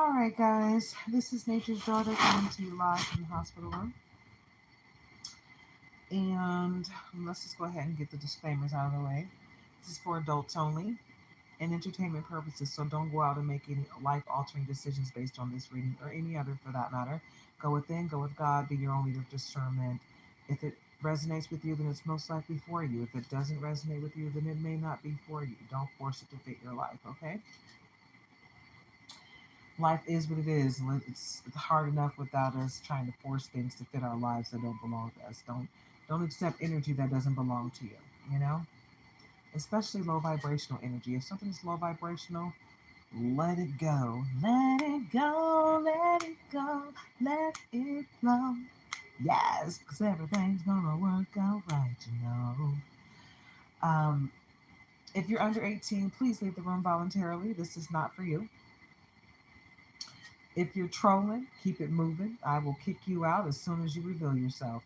All right, guys, this is Nature's Daughter coming to you live from the hospital room. And let's just go ahead and get the disclaimers out of the way. This is for adults only and entertainment purposes, so don't go out and make any life altering decisions based on this reading or any other for that matter. Go within, go with God, be your own leader of discernment. If it resonates with you, then it's most likely for you. If it doesn't resonate with you, then it may not be for you. Don't force it to fit your life, okay? Life is what it is. It's hard enough without us trying to force things to fit our lives that don't belong to us. Don't accept energy that doesn't belong to you. You know, especially low vibrational energy. If something is low vibrational, let it go. Let it go. Let it go. Let it flow. Yes, because everything's gonna work out right. You know. Um, if you're under 18, please leave the room voluntarily. This is not for you. If you're trolling, keep it moving. I will kick you out as soon as you reveal yourself.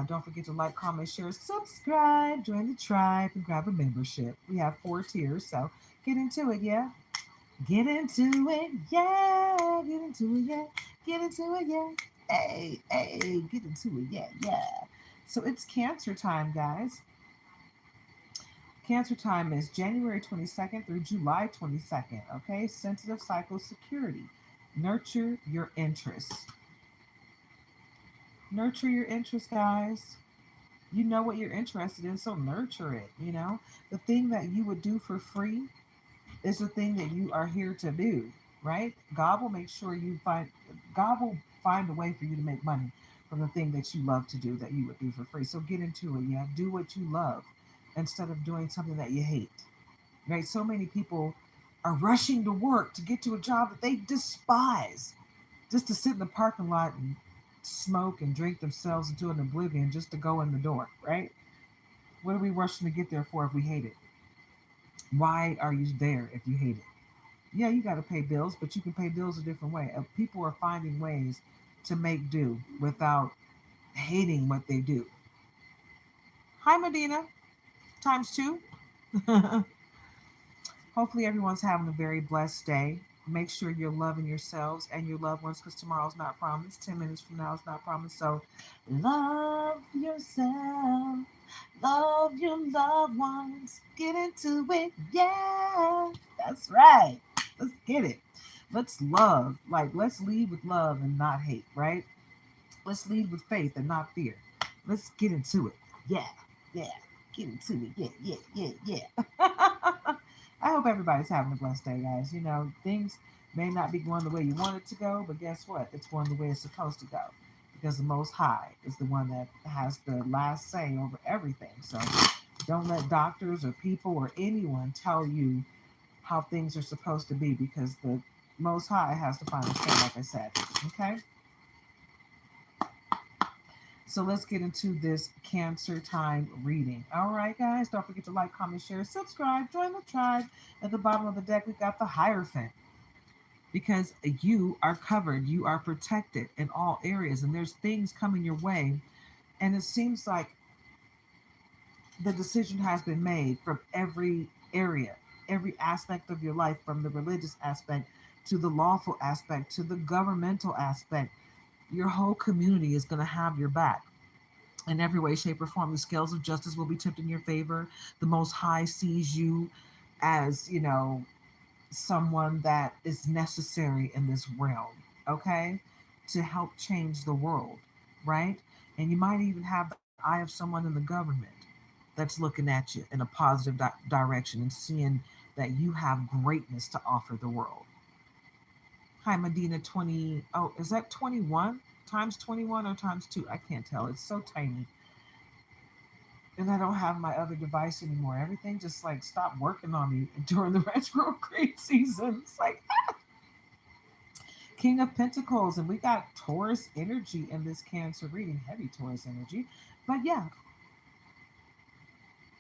Don't forget to like, comment, share, subscribe, join the tribe, and grab a membership. We have 4 tiers, so get into it, yeah? Get into it, yeah. Get into it, yeah. Get into it, yeah. Hey, hey, get into it, yeah, yeah. So it's Cancer time, guys. Cancer time is January 22nd through July 22nd, okay? Sensitive cycle security. Nurture your interests. Nurture your interests, guys. You know what you're interested in, so nurture it. You know, the thing that you would do for free is the thing that you are here to do, right? God will make sure God will find a way for you to make money from the thing that you love to do that you would do for free. So get into it. Yeah, do what you love instead of doing something that you hate, right? So many people are rushing to work to get to a job that they despise just to sit in the parking lot and smoke and drink themselves into an oblivion just to go in the door, right? What are we rushing to get there for if we hate it? Why are you there if you hate it? Yeah, you got to pay bills, but you can pay bills a different way. People are finding ways to make do without hating what they do. Hi, Medina, times two. Hopefully, everyone's having a very blessed day. Make sure you're loving yourselves and your loved ones because tomorrow's not promised. 10 minutes from now is not promised. So, love yourself, love your loved ones. Get into it. Yeah, that's right. Let's get it. Let's love. Like, let's lead with love and not hate, right? Let's lead with faith and not fear. Let's get into it. Yeah, yeah. Get into it. Yeah, yeah, yeah, yeah. I hope everybody's having a blessed day, guys. You know, things may not be going the way you want it to go, but guess what? It's going the way it's supposed to go because the Most High is the one that has the last say over everything. So don't let doctors or people or anyone tell you how things are supposed to be because the Most High has the final say, like I said. Okay? So let's get into this Cancer time reading. All right, guys, don't forget to like, comment, share, subscribe, join the tribe. At the bottom of the deck, we got the Hierophant because you are covered, you are protected in all areas, and there's things coming your way. And it seems like the decision has been made from every area, every aspect of your life, from the religious aspect to the lawful aspect to the governmental aspect. Your whole community is going to have your back in every way, shape, or form. The scales of justice will be tipped in your favor. The Most High sees you as, someone that is necessary in this realm, okay, to help change the world, right? And you might even have the eye of someone in the government that's looking at you in a positive direction and seeing that you have greatness to offer the world. Hi, Medina 20. Oh, is that 21? Times 21 or times 2? I can't tell. It's so tiny. And I don't have my other device anymore. Everything just like stopped working on me during the retrograde season. It's like King of Pentacles, and we got Taurus energy in this Cancer reading, heavy Taurus energy. But yeah,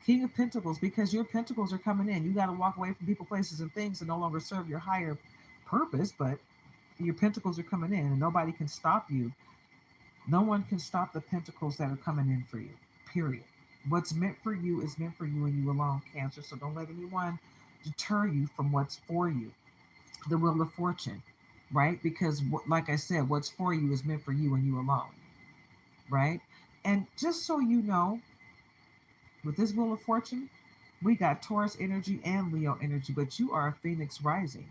King of Pentacles, because your pentacles are coming in. You got to walk away from people, places, and things that no longer serve your higher purpose, but your pentacles are coming in, and nobody can stop you. No one can stop the pentacles that are coming in for you, period. What's meant for you is meant for you and you alone, Cancer. So don't let anyone deter you from what's for you. The Wheel of Fortune. right? Because, like I said, what's for you is meant for you and you alone, right? And just so you know, with this Wheel of Fortune, we got Taurus energy and Leo energy, but you are a Phoenix rising.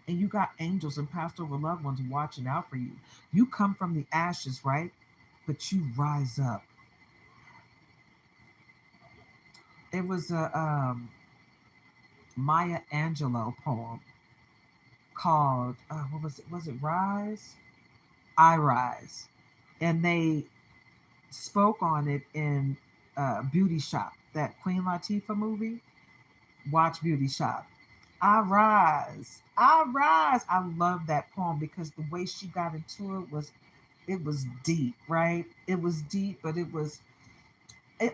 And you got angels and passed over loved ones watching out for you. You come from the ashes, right? But you rise up. It was a Maya Angelou poem called what was it? Was it Rise? I Rise, and they spoke on it in Beauty Shop, that Queen Latifah movie. Watch Beauty Shop. I rise, I rise. I love that poem because the way she got into it was deep, right? It was deep, but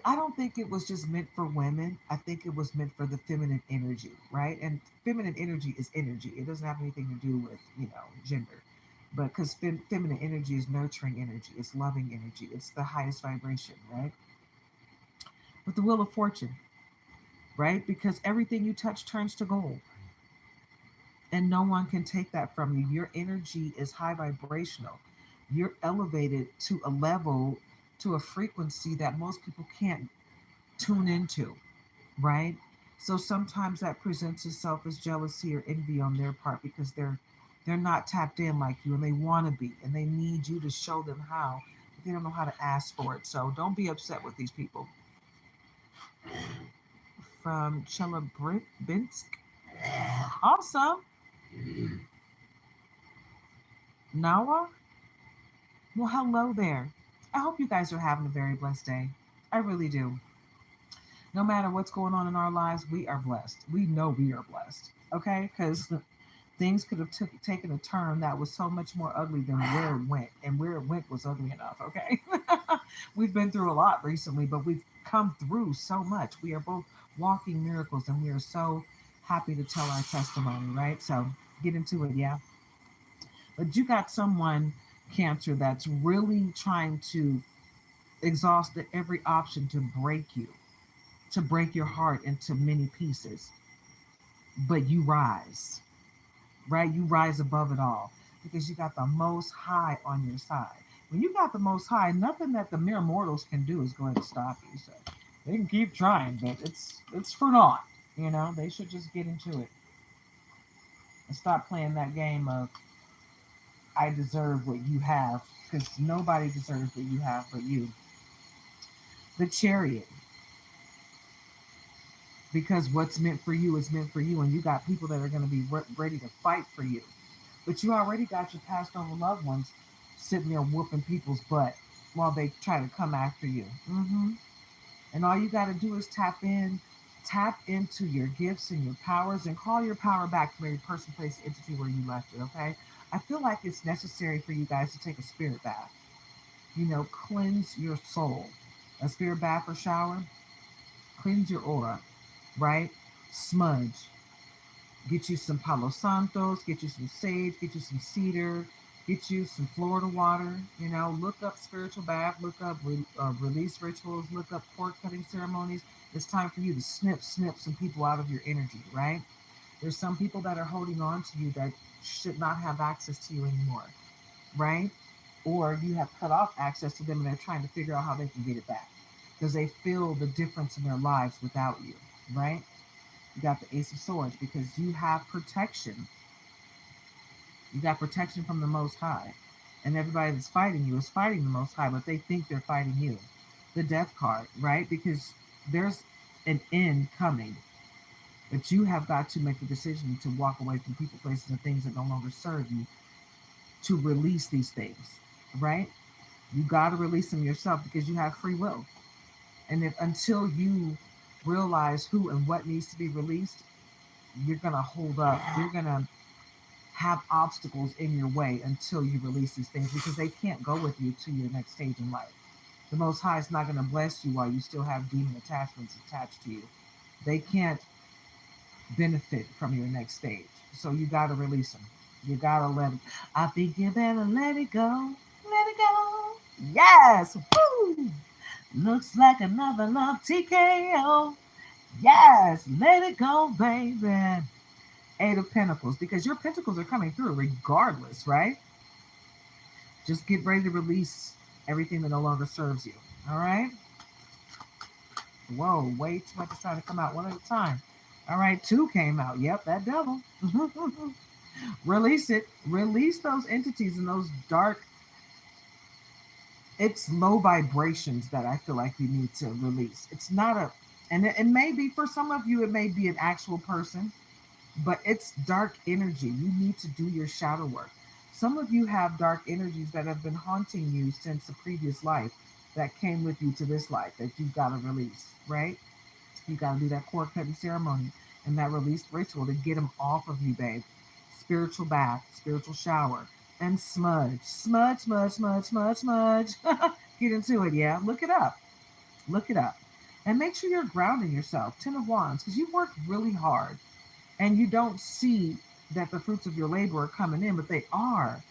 I don't think it was just meant for women. I think it was meant for the feminine energy, right? And feminine energy is energy. It doesn't have anything to do with, gender. But because feminine energy is nurturing energy, it's loving energy, it's the highest vibration, right? With the Wheel of Fortune, right? Because everything you touch turns to gold, and no one can take that from you. Your energy is high vibrational. You're elevated to a level, to a frequency that most people can't tune into, right? So sometimes that presents itself as jealousy or envy on their part because they're not tapped in like you and they want to be and they need you to show them how, but they don't know how to ask for it. So don't be upset with these people. From Chelyabinsk. Awesome. Nawa. Well, hello there. I hope you guys are having a very blessed day. I really do. No matter what's going on in our lives, we are blessed. We know we are blessed. Okay? Because things could have taken a turn that was so much more ugly than where it went. And where it went was ugly enough. Okay? We've been through a lot recently, but we've come through so much. We are both walking miracles, and we are so happy to tell our testimony, right? So get into it, yeah. But you got someone, Cancer, that's really trying to exhaust every option to break your heart into many pieces. But you rise, right? You rise above it all because you got the Most High on your side. When you got the Most High, nothing that the mere mortals can do is going to stop you. So they can keep trying, but it's for naught. They should just get into it and stop playing that game of I deserve what you have because nobody deserves what you have but you. The Chariot, because what's meant for you is meant for you, and you got people that are going to be ready to fight for you. But you already got your passed over loved ones sitting there whooping people's butt while they try to come after you. And all you got to do is tap into your gifts and your powers, and call your power back from every person, place, entity where you left it. Okay, I feel like it's necessary for you guys to take a spirit bath. Cleanse your soul. A spirit bath or shower, cleanse your aura, right? Smudge. Get you some Palo Santos, get you some sage, get you some cedar, get you some Florida water. Look up spiritual bath, look up release rituals, look up cord cutting ceremonies. It's time for you to snip some people out of your energy, right? There's some people that are holding on to you that should not have access to you anymore, right? Or you have cut off access to them and they're trying to figure out how they can get it back because they feel the difference in their lives without you, right? You got the Ace of Swords because you have protection. You got protection from the Most High. And everybody that's fighting you is fighting the Most High, but they think they're fighting you. The Death card, right? Because there's an end coming. But you have got to make the decision to walk away from people, places, and things that no longer serve you to release these things, right? You got to release them yourself because you have free will. And if until you realize who and what needs to be released, you're going to hold up. You're going to have obstacles in your way until you release these things because they can't go with you to your next stage in life. The Most High is not going to bless you while you still have demon attachments attached to you. They can't benefit from your next stage. So you got to release them. You got to let them. I think you better let it go. Let it go. Yes. Woo! Looks like another love TKO. Yes. Let it go, baby. Eight of Pentacles, because your pentacles are coming through regardless, right? Just get ready to release everything that no longer serves you. All right? Whoa, way too much is trying to come out one at a time. All right, two came out. Yep, that devil. Release it. Release those entities and those dark, it's low vibrations that I feel like you need to release. It's not a, and it may be for some of you, it may be an actual person, but it's dark energy. You need to do your shadow work. Some of you have dark energies that have been haunting you since a previous life that came with you to this life that you've got to release, right? You got to do that cord cutting ceremony and that release ritual to get them off of you, babe. Spiritual bath, spiritual shower, and smudge. Smudge, smudge, smudge, smudge, smudge. Get into it, yeah? Look it up. Look it up. And make sure you're grounding yourself. Ten of Wands, because you've worked really hard and you don't see that the fruits of your labor are coming in, but they are,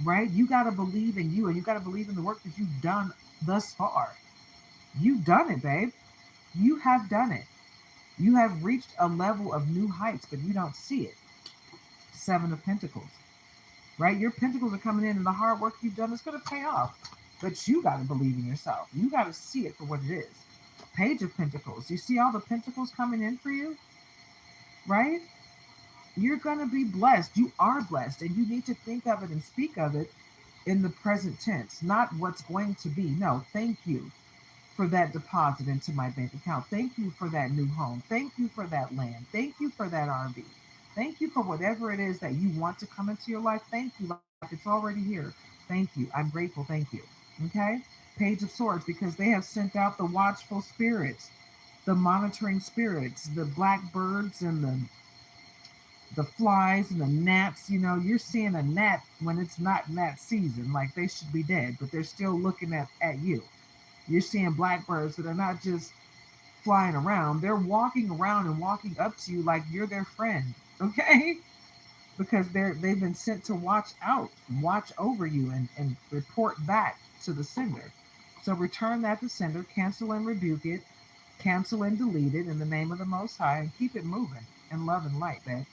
right? You got to believe in you and you got to believe in the work that you've done thus far. You've done it, babe. You have done it. You have reached a level of new heights, but you don't see it. Seven of Pentacles, right? Your pentacles are coming in and the hard work you've done is going to pay off, but you got to believe in yourself. You got to see it for what it is. Page of Pentacles. You see all the pentacles coming in for you, right? You're going to be blessed. You are blessed, and you need to think of it and speak of it in the present tense, not what's going to be. No, thank you for that deposit into my bank account. Thank you for that new home. Thank you for that land. Thank you for that RV. Thank you for whatever it is that you want to come into your life. Thank you, like it's already here. Thank you. I'm grateful. Thank you. Okay? Page of Swords, because they have sent out the watchful spirits, the monitoring spirits, the blackbirds and the flies and the gnats. You know, you're seeing a gnat when it's not gnat season, like they should be dead, but they're still looking at you. You're seeing blackbirds that are not just flying around, they're walking around and walking up to you like you're their friend, okay? Because they've been sent to watch out, watch over you, and report back to the sender. So return that to sender, cancel and rebuke it, cancel and delete it in the name of the Most High, and keep it moving in love and light, babe.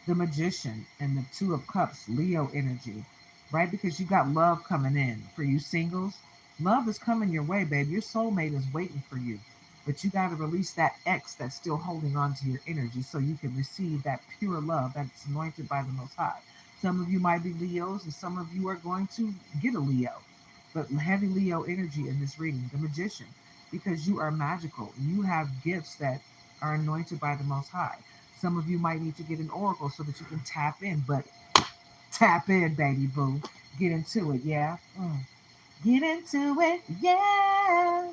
The Magician and the Two of Cups, Leo energy, right? Because you got love coming in. For you singles, love is coming your way, babe. Your soulmate is waiting for you. But you got to release that X that's still holding on to your energy so you can receive that pure love that's anointed by the Most High. Some of you might be Leos and some of you are going to get a Leo. But heavy Leo energy in this reading, the Magician, because you are magical. You have gifts that are anointed by the Most High. Some of you might need to get an oracle so that you can tap in, but tap in, baby boo. Get into it, yeah? Get into it, yeah.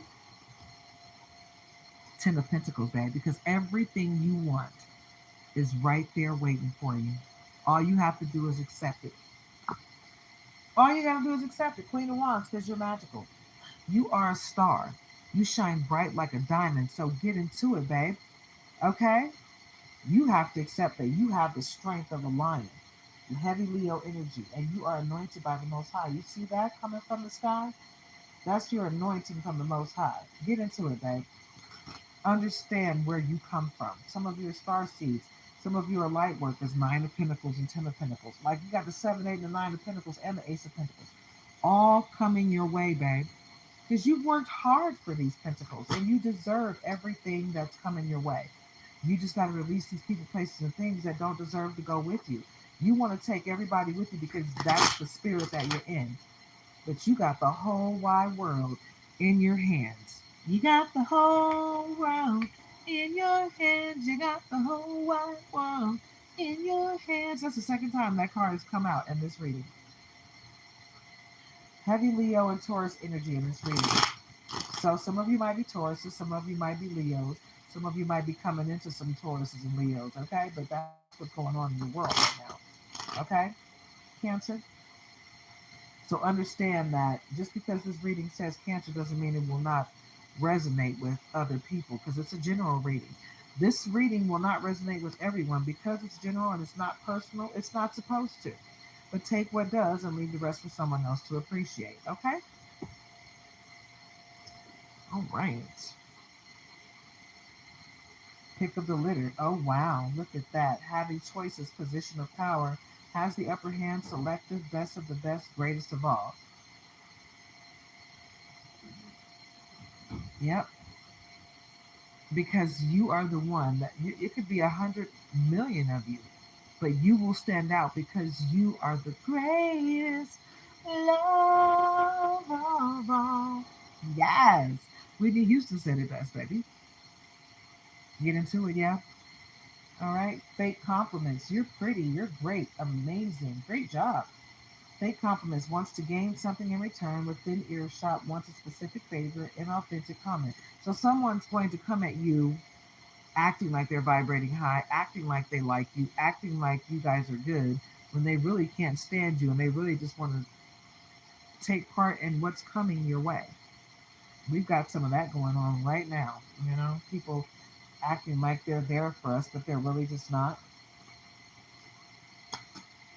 Ten of Pentacles, babe, because everything you want is right there waiting for you. All you have to do is accept it. All you got to do is accept it. Queen of Wands, because you're magical. You are a star. You shine bright like a diamond, so get into it, babe. Okay? You have to accept that you have the strength of a lion, the heavy Leo energy, and you are anointed by the Most High. You see that coming from the sky? That's your anointing from the Most High. Get into it, babe. Understand where you come from. Some of you are star seeds. Some of you are light workers, Nine of Pentacles and Ten of Pentacles. Like you got the 7, 8, and 9 of Pentacles and the Ace of Pentacles. All coming your way, babe. Because you've worked hard for these pentacles and you deserve everything that's coming your way. You just got to release these people, places, and things that don't deserve to go with you. You want to take everybody with you because that's the spirit that you're in. But you got the whole wide world in your hands. You got the whole world in your hands. You got the whole wide world in your hands. That's the second time that card has come out in this reading. Heavy Leo and Taurus energy in this reading. So some of you might be Tauruses, some of you might be Leos, some of you might be coming into some Tauruses and Leos, okay? But that's what's going on in the world right now, okay? Cancer. So understand that just because this reading says Cancer doesn't mean it will not resonate with other people because it's a general reading. This reading will not resonate with everyone because it's general and it's not personal. It's not supposed to. But take what does and leave the rest for someone else to appreciate, okay? All right. Pick of the litter. Oh, wow. Look at that. Having choices, position of power, has the upper hand, selective, best of the best, greatest of all. Yep. Because you are the one that it could be 100 million of you, but you will stand out because you are the greatest love of all. Yes. Whitney Houston said it best, baby. Get into it, yeah. All right. Fake compliments. You're pretty. You're great. Amazing. Great job. Fake compliments wants to gain something in return within earshot, wants a specific favor, inauthentic comment. So someone's going to come at you acting like they're vibrating high, acting like they like you, acting like you guys are good when they really can't stand you and they really just want to take part in what's coming your way. We've got some of that going on right now. People acting like they're there for us, but they're really just not.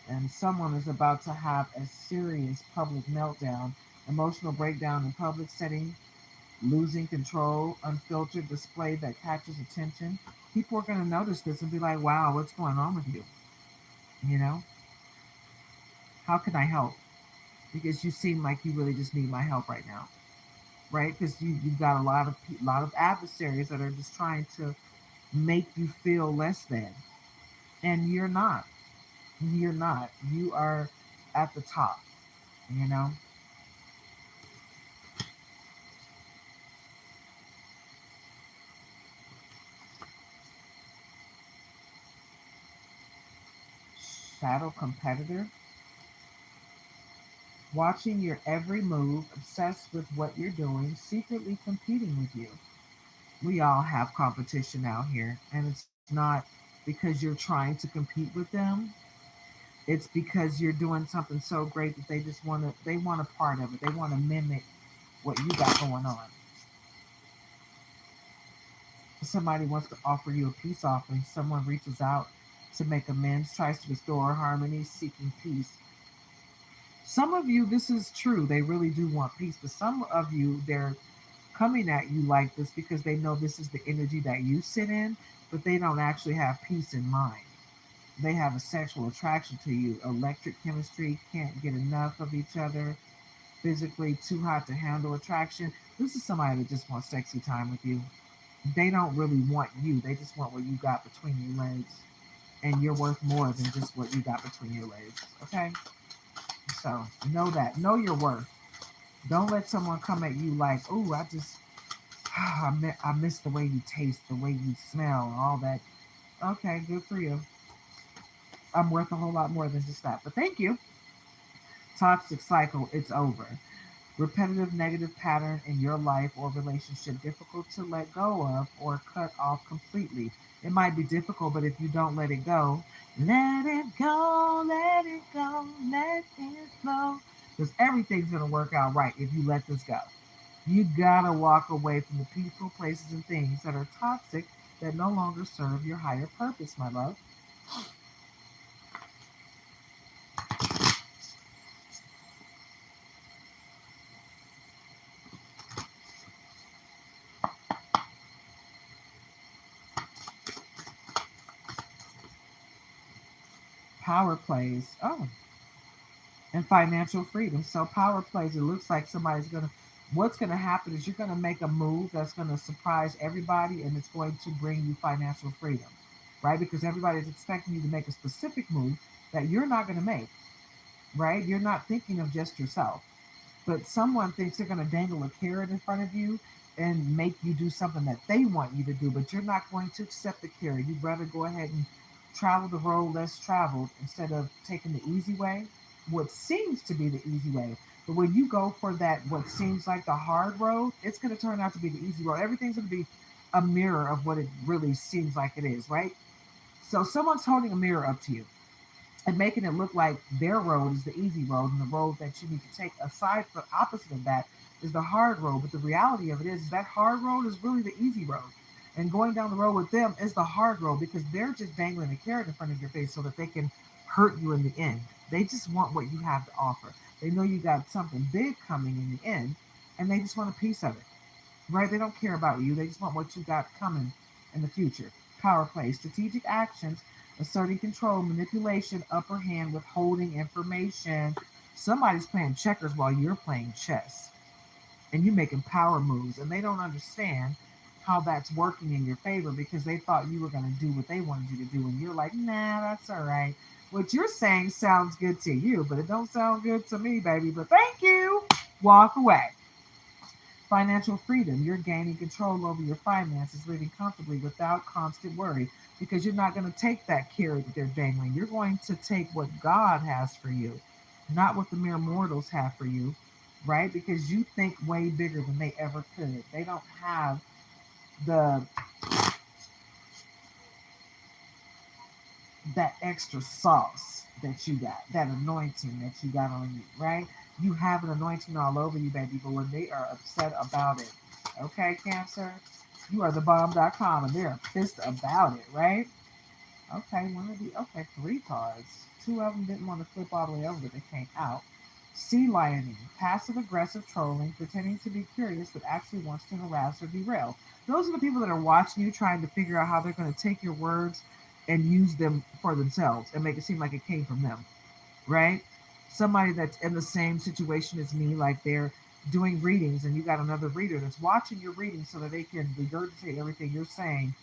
And someone is about to have a serious public meltdown, emotional breakdown in public setting, losing control, unfiltered display that catches attention. People are going to notice this and be like, wow, what's going on with you? You know, how can I help? Because you seem like you really just need my help right now, right? Because you've got a lot of adversaries that are just trying to make you feel less than, and you're not. You're not. You are at the top. You know, shadow competitor, watching your every move, obsessed with what you're doing, secretly competing with you. We all have competition out here, and it's not because you're trying to compete with them. It's because you're doing something so great that they want a part of it. They want to mimic what you got going on. Somebody wants to offer you a peace offering. Someone reaches out to make amends, tries to restore harmony, seeking peace. Some of you, this is true. They really do want peace, but some of you, they're coming at you like this because they know this is the energy that you sit in, but they don't actually have peace in mind. They have a sexual attraction to you, electric chemistry, can't get enough of each other, physically too hot to handle attraction. This is somebody that just wants sexy time with you. They don't really want you, they just want what you got between your legs. And you're worth more than just what you got between your legs. Okay? So know that. Know your worth. Don't let someone come at you like, oh, I miss the way you taste, the way you smell, all that. Okay, good for you. I'm worth a whole lot more than just that. But thank you. Toxic cycle, it's over. Repetitive negative pattern in your life or relationship difficult to let go of or cut off completely. It might be difficult, but if you don't let it go, let it go, let it go, let it flow. Because everything's going to work out right if you let this go. You gotta walk away from the people, places, and things that are toxic that no longer serve your higher purpose, my love. Power plays. Oh, and financial freedom. So power plays. It looks like somebody's gonna. What's gonna happen is you're gonna make a move that's gonna surprise everybody, and it's going to bring you financial freedom, right? Because everybody's expecting you to make a specific move that you're not gonna make, right? You're not thinking of just yourself, but someone thinks they're gonna dangle a carrot in front of you and make you do something that they want you to do, but you're not going to accept the carrot. You'd rather go ahead and travel the road less traveled instead of taking the easy way, what seems to be the easy way. But when you go for that, what seems like the hard road, it's going to turn out to be the easy road. Everything's going to be a mirror of what it really seems like it is, right? So someone's holding a mirror up to you and making it look like their road is the easy road and the road that you need to take. Aside from opposite of that is the hard road. But the reality of it is that hard road is really the easy road. And going down the road with them is the hard road because they're just dangling a carrot in front of your face so that they can hurt you in the end. They just want what you have to offer. They know you got something big coming in the end, and they just want a piece of it, right? They don't care about you. They just want what you got coming in the future. Power play, strategic actions, asserting control, manipulation, upper hand, withholding information. Somebody's playing checkers while you're playing chess, and you're making power moves, and they don't understand how that's working in your favor because they thought you were going to do what they wanted you to do, and you're like, nah, that's all right. What you're saying sounds good to you, but it don't sound good to me, baby. But thank you. Walk away. Financial freedom. You're gaining control over your finances, living comfortably without constant worry because you're not going to take that carrot that they're dangling. You're going to take what God has for you, not what the mere mortals have for you, right? Because you think way bigger than they ever could. They don't have the that extra sauce that you got, that anointing that you got on you, right? You have an anointing all over you, baby, but when they are upset about it, okay, Cancer, you are the bomb.com and they're pissed about it, right? Okay, one of the, okay, three cards. Two of them didn't want to flip all the way over, but they came out. Sea lioning, passive aggressive trolling, pretending to be curious but actually wants to harass or derail. Those are the people that are watching you, trying to figure out how they're going to take your words and use them for themselves and make it seem like it came from them, right? Somebody that's in the same situation as me, like they're doing readings, and you got another reader that's watching your reading so that they can regurgitate everything you're saying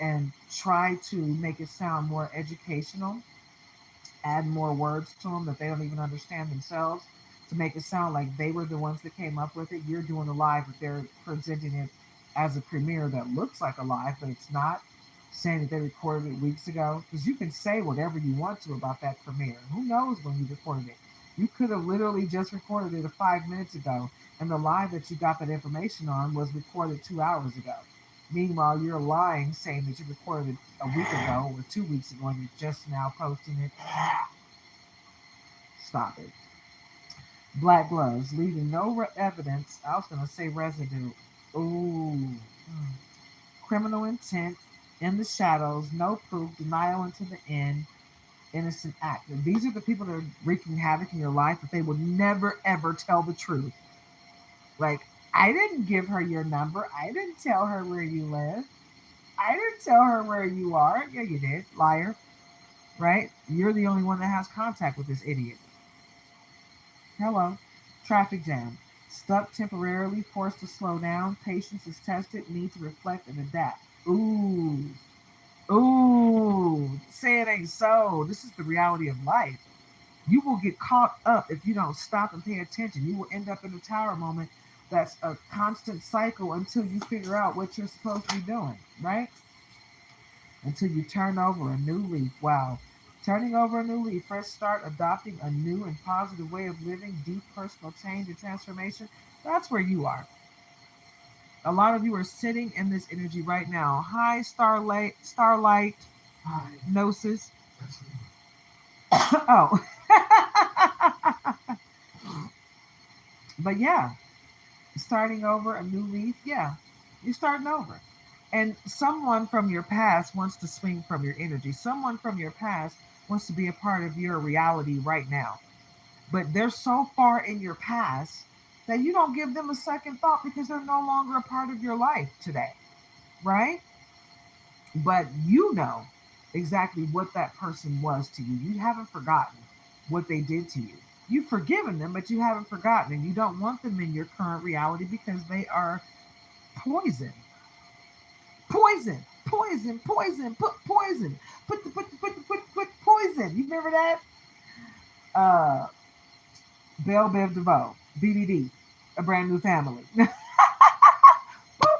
and try to make it sound more educational, add more words to them that they don't even understand themselves to make it sound like they were the ones that came up with it. You're doing a live, but they're presenting it as a premiere that looks like a live, but it's not. Saying that they recorded it weeks ago, because you can say whatever you want to about that premiere. Who knows when you recorded it? You could have literally just recorded it 5 minutes ago, and the live that you got that information on was recorded 2 hours ago. Meanwhile, you're lying, saying that you recorded it a week ago or 2 weeks ago, and you're just now posting it. Stop it. Black gloves, leaving no evidence. I was going to say residue. Ooh. Criminal intent, in the shadows, no proof, denial until the end, innocent act. And these are the people that are wreaking havoc in your life, but they will never ever tell the truth. Like, I didn't give her your number. I didn't tell her where you live. I didn't tell her where you are. Yeah, you did, liar. Right? You're the only one that has contact with this idiot. Hello. Traffic jam. Stuck temporarily, forced to slow down. Patience is tested. Need to reflect and adapt. Ooh. Ooh. Say it ain't so. This is the reality of life. You will get caught up if you don't stop and pay attention. You will end up in a tower moment that's a constant cycle until you figure out what you're supposed to be doing, right? Until you turn over a new leaf. Wow. Turning over a new leaf, fresh start, adopting a new and positive way of living, deep personal change and transformation. That's where you are. A lot of you are sitting in this energy right now. Hi, starlight, gnosis. Oh. But yeah, starting over a new leaf. Yeah, you're starting over. And someone from your past wants to swing from your energy. Someone from your past wants to be a part of your reality right now. But they're so far in your past that you don't give them a second thought because they're no longer a part of your life today, right? But you know exactly what that person was to you. You haven't forgotten what they did to you. You've forgiven them, but you haven't forgotten, and you don't want them in your current reality because they are poison. Poison, poison, poison, put poison, put poison. You remember that? Uh, Belle Biv DeVoe, BBD, A Brand New Family.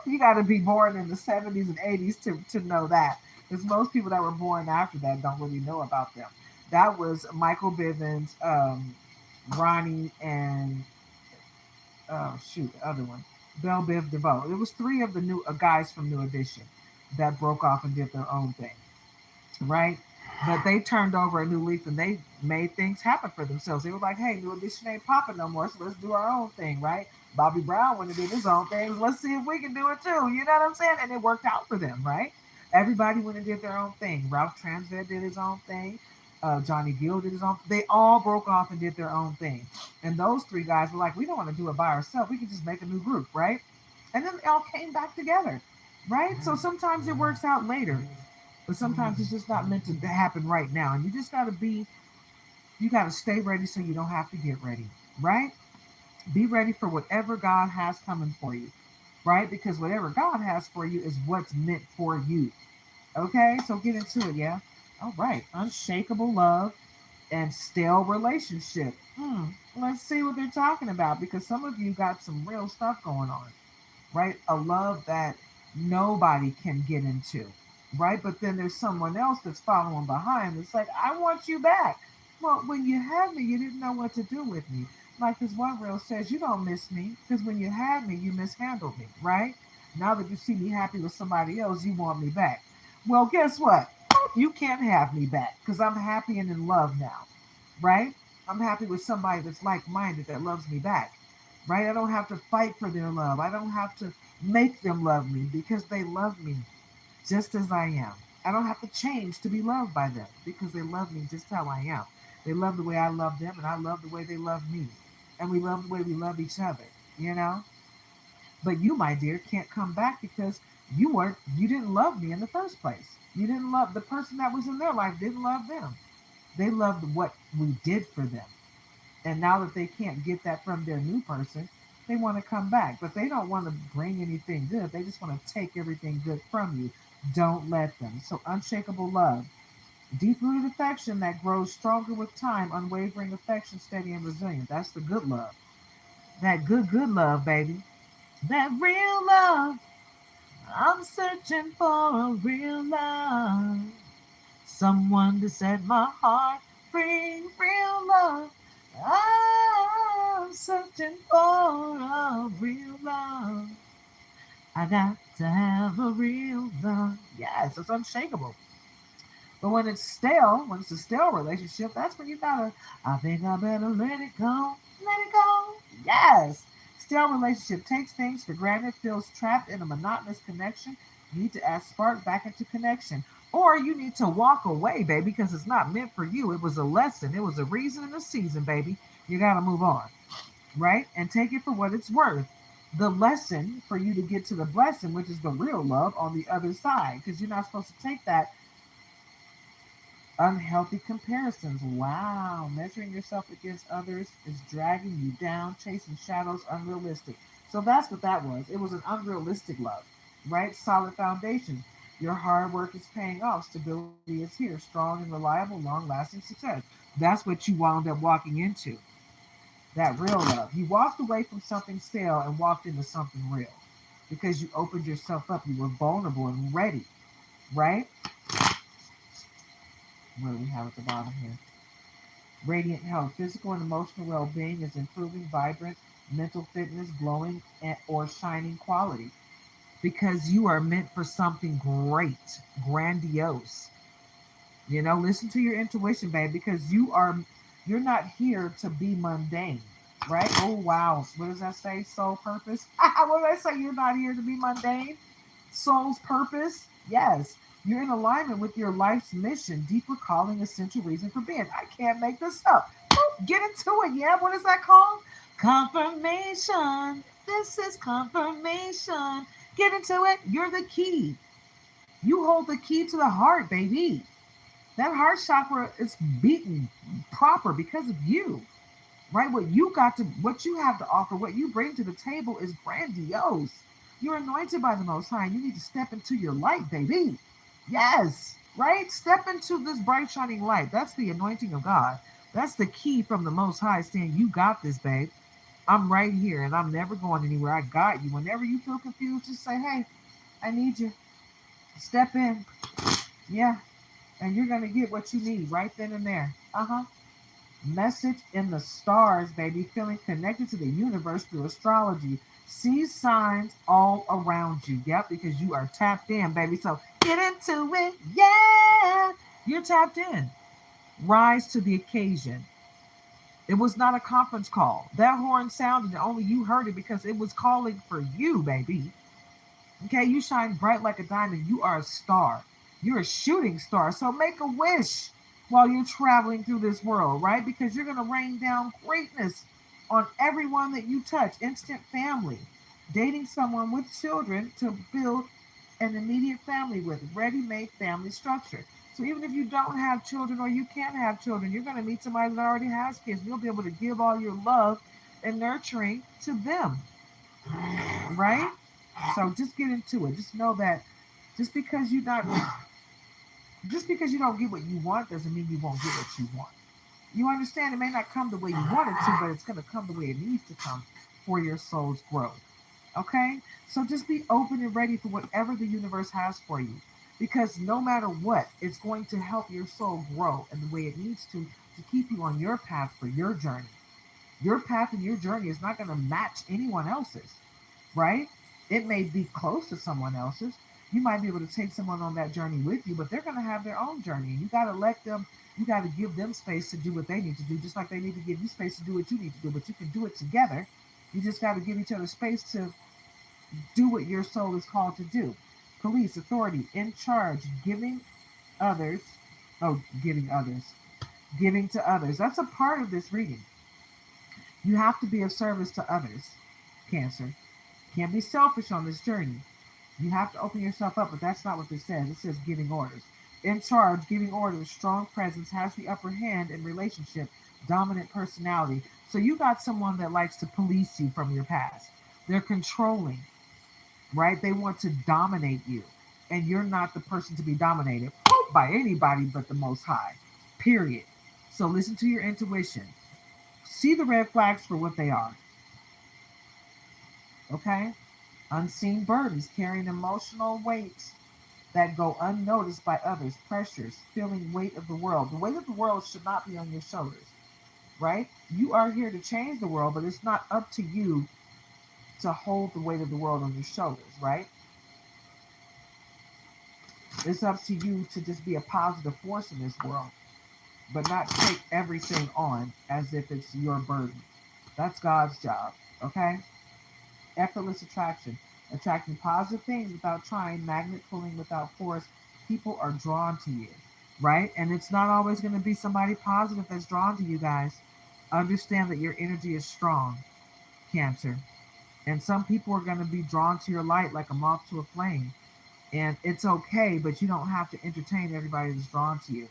You got to be born in the 70s and 80s to know that. Because most people that were born after that don't really know about them. That was Michael Bivins, Ronnie, and shoot, the other one, Belle Biv DeVoe. It was three of the new guys from New Edition that broke off and did their own thing, right? But they turned over a new leaf and they made things happen for themselves. They were like, hey, New Edition ain't popping no more, so let's do our own thing, right? Bobby Brown wanted to do his own thing. Let's see if we can do it too. You know what I'm saying? And it worked out for them, right? Everybody went and did their own thing. Ralph Transvet did his own thing. Johnny Gill did his own. They all broke off and did their own thing. And those three guys were like, we don't want to do it by ourselves. We can just make a new group, right? And then they all came back together, right? So sometimes it works out later. But sometimes it's just not meant to happen right now. And you just got to be, you got to stay ready so you don't have to get ready, right? Be ready for whatever God has coming for you, right? Because whatever God has for you is what's meant for you. Okay, so get into it, yeah? All right, unshakable love and stale relationship. Let's see what they're talking about because some of you got some real stuff going on, right? A love that nobody can get into, right? But then there's someone else that's following behind. It's like, I want you back. Well, when you had me, you didn't know what to do with me. Like this one reel says, you don't miss me because when you had me, you mishandled me, right? Now that you see me happy with somebody else, you want me back. Well, guess what? You can't have me back because I'm happy and in love now, right? I'm happy with somebody that's like minded that loves me back, right? I don't have to fight for their love. I don't have to make them love me because they love me just as I am. I don't have to change to be loved by them because they love me just how I am. They love the way I love them, and I love the way they love me. And we love the way we love each other, you know? But you, my dear, can't come back because you didn't love me in the first place. You didn't love the person that was in their life, didn't love them. They loved what we did for them. And now that they can't get that from their new person, they want to come back. But they don't want to bring anything good. They just want to take everything good from you. Don't let them. So, unshakable love, deep rooted affection that grows stronger with time, unwavering affection, steady and resilient. That's the good love. That good love, baby. That real love. I'm searching for a real love. Someone to set my heart free. Real love. I'm searching for a real love. I got to have a real love. Yes, it's unshakable. But when it's a stale relationship, that's when you gotta, I think I better let it go. Let it go. Yes. Stale relationship takes things for granted, feels trapped in a monotonous connection. You need to add spark back into connection. Or you need to walk away, baby, because it's not meant for you. It was a lesson. It was a reason and a season, baby. You gotta move on, right? And take it for what it's worth. The lesson for you to get to the blessing, which is the real love on the other side, because you're not supposed to take that unhealthy comparisons. Wow. Measuring yourself against others is dragging you down, chasing shadows, unrealistic. So that's what that was. It was an unrealistic love, right? Solid foundation. Your hard work is paying off. Stability is here. Strong and reliable, long lasting success. That's what you wound up walking into. That real love. You walked away from something stale and walked into something real because you opened yourself up. You were vulnerable and ready, right? What do we have at the bottom here? Radiant health, physical and emotional well being is improving, vibrant, mental fitness, glowing, or shining quality because you are meant for something great, grandiose. Listen to your intuition, babe, because you're not here to be mundane, right? Oh, wow. What does that say? Soul purpose? What did I say? You're not here to be mundane? Soul's purpose? Yes. You're in alignment with your life's mission, deeper calling, essential reason for being. I can't make this up. Get into it. Yeah. What is that called? Confirmation. This is confirmation. Get into it. You're the key. You hold the key to the heart, baby. That heart chakra is beating proper because of you, right? What you have to offer, what you bring to the table is grandiose. You're anointed by the Most High, and you need to step into your light, baby. Yes, right? Step into this bright, shining light. That's the anointing of God. That's the key from the Most High saying, you got this, babe. I'm right here, and I'm never going anywhere. I got you. Whenever you feel confused, just say, hey, I need you. Step in. Yeah, and you're going to get what you need right then and there. Uh-huh. Message in the stars, baby. Feeling connected to the universe through astrology. See signs all around you. Yep, because you are tapped in, baby. So get into it. Yeah. You're tapped in. Rise to the occasion. It was not a conference call. That horn sounded and only you heard it because it was calling for you, baby. Okay, you shine bright like a diamond. You are a star. You're a shooting star. So make a wish while you're traveling through this world, right? Because you're going to rain down greatness on everyone that you touch. Instant family. Dating someone with children to build an immediate family with ready-made family structure. So even if you don't have children or you can't have children, you're going to meet somebody that already has kids. And you'll be able to give all your love and nurturing to them, right? So just get into it. Just know that just because you not just because you don't get what you want doesn't mean you won't get what you want. You understand? It may not come the way you want it to, but it's going to come the way it needs to come for your soul's growth. Okay? So just be open and ready for whatever the universe has for you. Because no matter what, it's going to help your soul grow in the way it needs to keep you on your path for your journey. Your path and your journey is not going to match anyone else's, right? It may be close to someone else's. You might be able to take someone on that journey with you, but they're going to have their own journey. And you got to let them, you got to give them space to do what they need to do, just like they need to give you space to do what you need to do. But you can do it together. You just got to give each other space to do what your soul is called to do. Police, authority, in charge, giving others, giving others, giving to others. That's a part of this reading. You have to be of service to others, Cancer. Can't be selfish on this journey. You have to open yourself up, but that's not what this says. It says giving orders. In charge, giving orders, strong presence, has the upper hand in relationship, dominant personality. So you got someone that likes to police you from your past. They're controlling, right? They want to dominate you. And you're not the person to be dominated by anybody but the Most High, period. So listen to your intuition. See the red flags for what they are, okay? Unseen burdens, carrying emotional weights that go unnoticed by others, pressures, feeling weight of the world. The weight of the world should not be on your shoulders, right? You are here to change the world, but it's not up to you to hold the weight of the world on your shoulders, right? It's up to you to just be a positive force in this world, but not take everything on as if it's your burden. That's God's job, okay? Effortless attraction. Attracting positive things without trying, magnet pulling without force. People are drawn to you, right? And it's not always going to be somebody positive that's drawn to you, guys. Understand that your energy is strong, Cancer. And some people are going to be drawn to your light like a moth to a flame. And it's okay, but you don't have to entertain everybody that's drawn to you.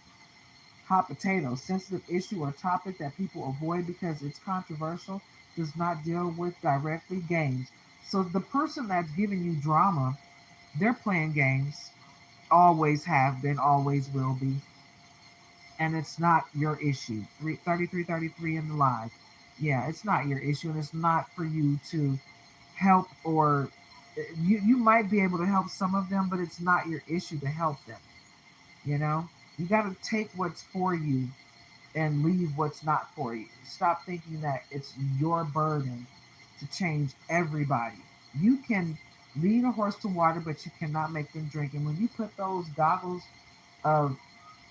Hot potato, sensitive issue or topic that people avoid because it's controversial, does not deal with directly games. So the person that's giving you drama, they're playing games, always have been, always will be, and it's not your issue. 3333 in the live. Yeah, it's not your issue, and it's not for you to help, or you might be able to help some of them, but it's not your issue to help them. You know, you got to take what's for you and leave what's not for you. Stop thinking that it's your burden to change everybody. You can lead a horse to water, but you cannot make them drink. And when you put those goggles of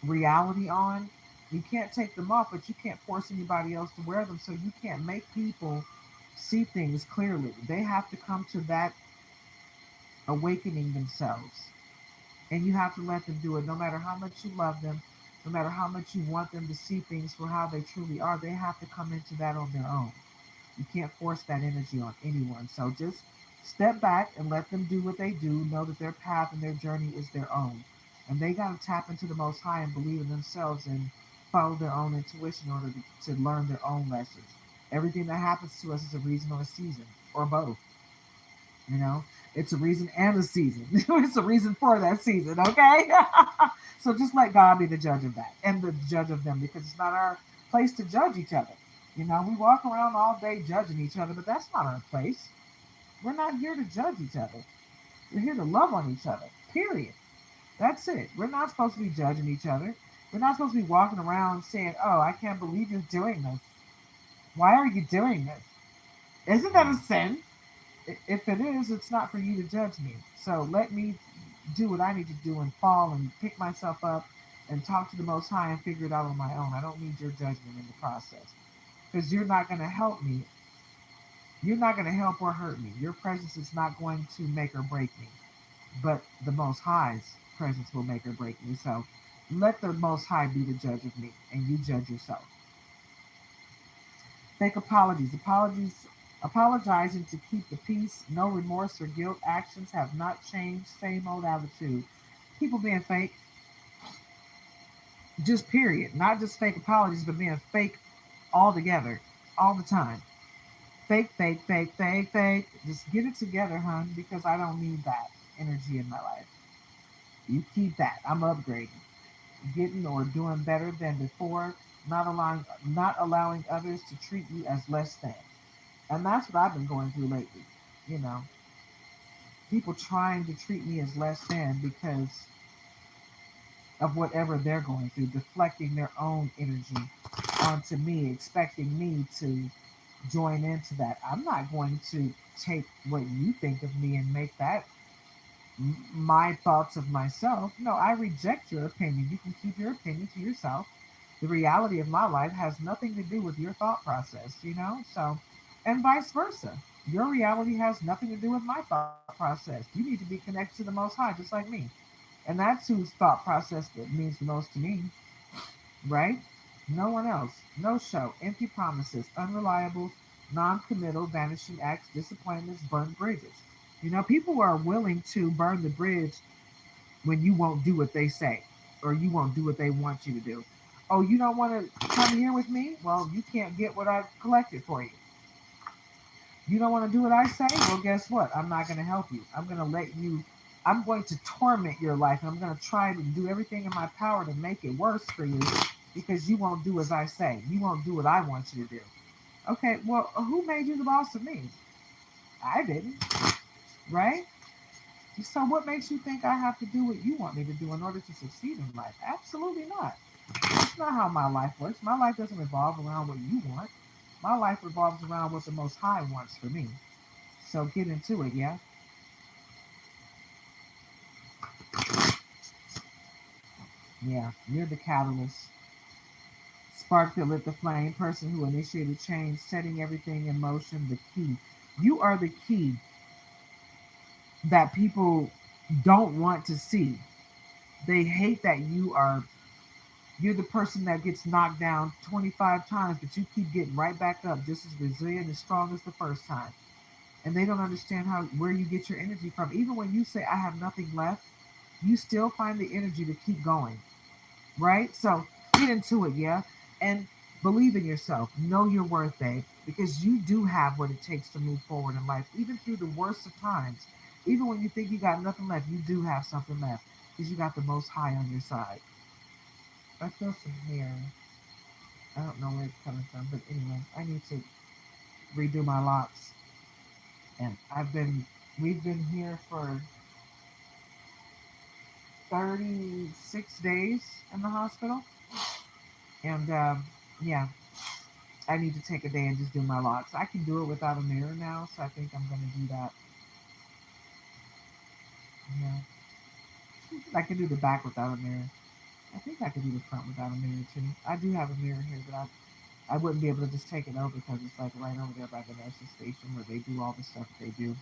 reality on, you can't take them off, but you can't force anybody else to wear them. So you can't make people see things clearly. They have to come to that awakening themselves. And you have to let them do it. No matter how much you love them, no matter how much you want them to see things for how they truly are, they have to come into that on their own. You can't force that energy on anyone. So just step back and let them do what they do. Know that their path and their journey is their own. And they got to tap into the Most High and believe in themselves and follow their own intuition in order to learn their own lessons. Everything that happens to us is a reason or a season, or both. You know, it's a reason and a season. It's a reason for that season, okay? So just let God be the judge of that and the judge of them, because it's not our place to judge each other. You know, we walk around all day judging each other, but that's not our place. We're not here to judge each other. We're here to love on each other, period. That's it. We're not supposed to be judging each other. We're not supposed to be walking around saying, oh, I can't believe you're doing this. Why are you doing this? Isn't that a sin? If it is, it's not for you to judge me. So let me do what I need to do and fall and pick myself up and talk to the Most High and figure it out on my own. I don't need your judgment in the process, because you're not going to help me. You're not going to help or hurt me. Your presence is not going to make or break me, but the Most High's presence will make or break me. So let the Most High be the judge of me, and you judge yourself. Fake apologies. Apologies Apologizing to keep the peace, no remorse or guilt. Actions have not changed, same old attitude. People being fake, just period. Not just fake apologies, but being fake altogether, all the time. Fake, fake, fake, fake, fake. Just get it together, hun, because I don't need that energy in my life. You keep that. I'm upgrading, getting or doing better than before, not allowing others to treat you as less than. And that's what I've been going through lately. You know, people trying to treat me as less than because of whatever they're going through, deflecting their own energy onto me, expecting me to join into that. I'm not going to take what you think of me and make that my thoughts of myself. No, I reject your opinion. You can keep your opinion to yourself. The reality of my life has nothing to do with your thought process, you know? So, and vice versa. Your reality has nothing to do with my thought process. You need to be connected to the Most High, just like me. And that's whose thought process that means the most to me, right? No one else. No show. Empty promises. Unreliable. Non committal. Vanishing acts. Disappointments. Burned bridges. You know, people are willing to burn the bridge when you won't do what they say or you won't do what they want you to do. Oh, you don't want to come here with me? Well, you can't get what I've collected for you. You don't want to do what I say? Well, guess what? I'm not going to help you. I'm going to torment your life and I'm going to try to do everything in my power to make it worse for you because you won't do as I say. You won't do what I want you to do. Okay, well, who made you the boss of me? I didn't, right? So what makes you think I have to do what you want me to do in order to succeed in life? Absolutely not. That's not how my life works. My life doesn't revolve around what you want. My life revolves around what the Most High wants for me. So get into it, yeah? Yeah, you're the catalyst. Spark that lit the flame, person who initiated change, setting everything in motion, the key. You are the key that people don't want to see. They hate that you're the person that gets knocked down 25 times, but you keep getting right back up just as resilient and strong as the first time. And they don't understand how where you get your energy from. Even when you say I have nothing left, you still find the energy to keep going, right? So get into it, yeah, and believe in yourself. Know your worth, babe, because you do have what it takes to move forward in life, even through the worst of times. Even when you think you got nothing left, you do have something left because you got the Most High on your side. I feel some hair. I don't know where it's coming from, but anyway, I need to redo my locks. And we've been here for 36 days in the hospital. And yeah, I need to take a day and just do my locks. I can do it without a mirror now, so I think I'm going to do that. Yeah. I can do the back without a mirror. I think I can do the front without a mirror too. I do have a mirror here, but I wouldn't be able to just take it over because it's like right over there by the nurse's station where they do all the stuff that they do.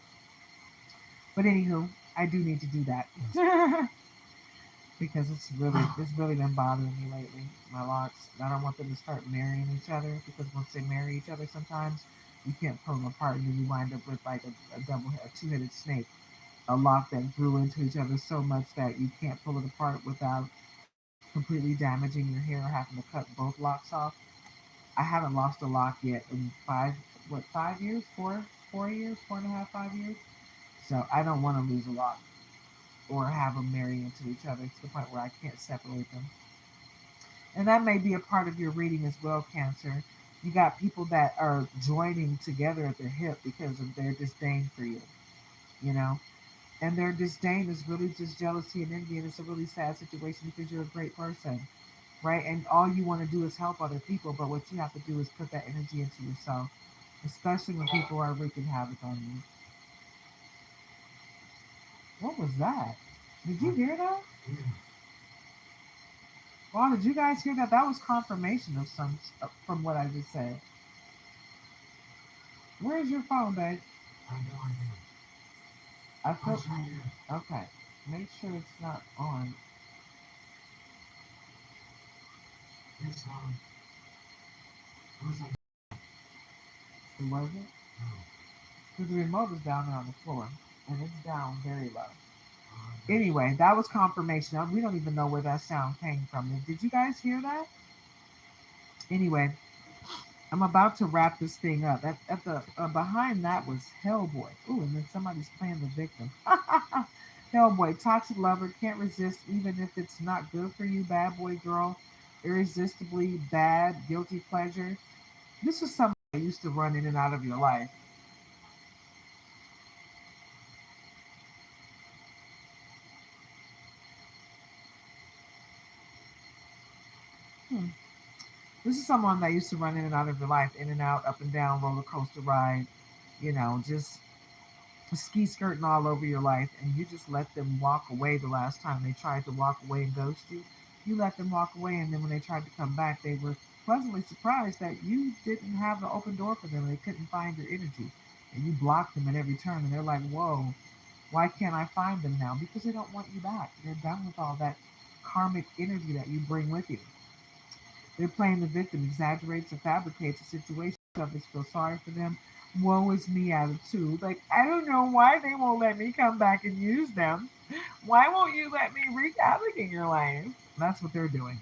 But anywho, I do need to do that because it's really been bothering me lately. My locks. I don't want them to start marrying each other because once they marry each other, sometimes you can't pull them apart and then you wind up with like a two-headed snake, a lock that grew into each other so much that you can't pull it apart without completely damaging your hair or having to cut both locks off. I haven't lost a lock yet in 5 years, 4 years, 4.5, 5 years. So I don't want to lose a lock or have them marry into each other to the point where I can't separate them. And that may be a part of your reading as well, Cancer. You got people that are joining together at the hip because of their disdain for you, you know? And their disdain is really just jealousy and envy, and it's a really sad situation because you're a great person, right? And all you want to do is help other people, but what you have to do is put that energy into yourself, especially when people are wreaking havoc on you. What was that? Did you hear that? Wow, did you guys hear that? That was confirmation of some from what I just said. Where's your phone, babe? I feel okay. Make sure it's not on. It wasn't. Because the remote is down there on the floor, and it's down very low. Anyway, that was confirmation. We don't even know where that sound came from. Did you guys hear that? Anyway, I'm about to wrap this thing up. At the behind that was Hellboy. Ooh, and then somebody's playing the victim. Hellboy, toxic lover, can't resist even if it's not good for you. Bad boy girl, irresistibly bad, guilty pleasure. This is something that used to run in and out of your life. Hmm. This is someone that used to run in and out of your life, in and out, up and down, roller coaster ride. Just ski skirting all over your life, and you just let them walk away. The last time they tried to walk away and ghost you, you let them walk away, and then when they tried to come back, they were pleasantly surprised that you didn't have the open door for them. They couldn't find your energy, and you blocked them at every turn, and they're like, whoa, why can't I find them now? Because they don't want you back. They're done with all that karmic energy that you bring with you. They're playing the victim, exaggerates or fabricates a situation. Others feel sorry for them. Woe is me attitude. Like, I don't know why they won't let me come back and use them. Why won't you let me wreak havoc in your life? That's what they're doing.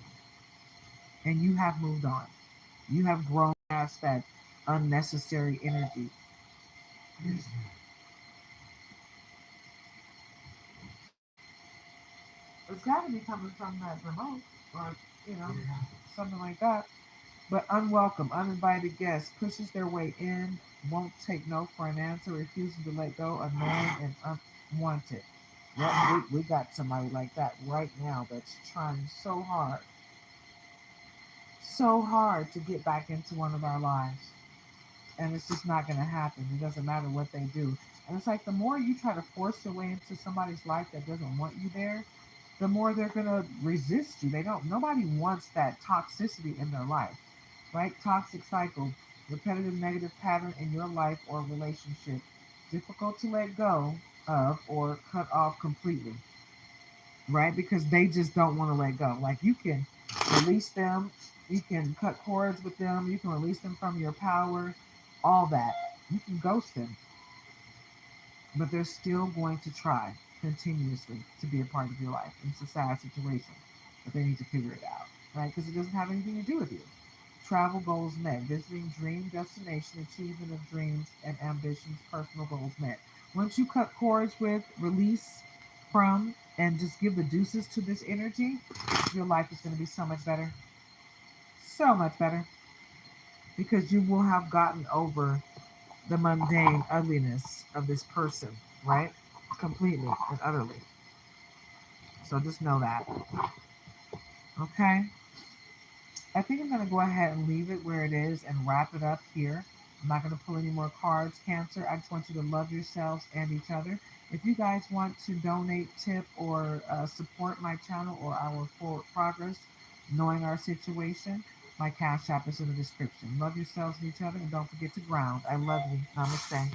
And you have moved on. You have grown past that unnecessary energy. It's got to be coming from that remote or, you know, something like that. But unwelcome, uninvited guests pushes their way in, won't take no for an answer, refusing to let go, annoying and unwanted. Well, we got somebody like that right now that's trying so hard to get back into one of our lives. And it's just not going to happen. It doesn't matter what they do. And it's like the more you try to force your way into somebody's life that doesn't want you there, the more they're going to resist you. Nobody wants that toxicity in their life, right? Toxic cycle, repetitive negative pattern in your life or relationship, difficult to let go of or cut off completely, right? Because they just don't want to let go. Like you can release them, you can cut cords with them, you can release them from your power, all that. You can ghost them, but they're still going to try continuously to be a part of your life. It's a sad situation, but they need to figure it out, right? Because it doesn't have anything to do with you. Travel goals met, visiting dream destination, achievement of dreams and ambitions, personal goals met. Once you cut cords with, release from, and just give the deuces to this energy, your life is going to be so much better. So much better. Because you will have gotten over the mundane ugliness of this person, right? Completely and utterly. So just know that. Okay? I think I'm going to go ahead and leave it where it is and wrap it up here. I'm not going to pull any more cards, Cancer. I just want you to love yourselves and each other. If you guys want to donate, tip, or support my channel or our forward progress, knowing our situation, my cash app is in the description. Love yourselves and each other, and don't forget to ground. I love you. Namaste.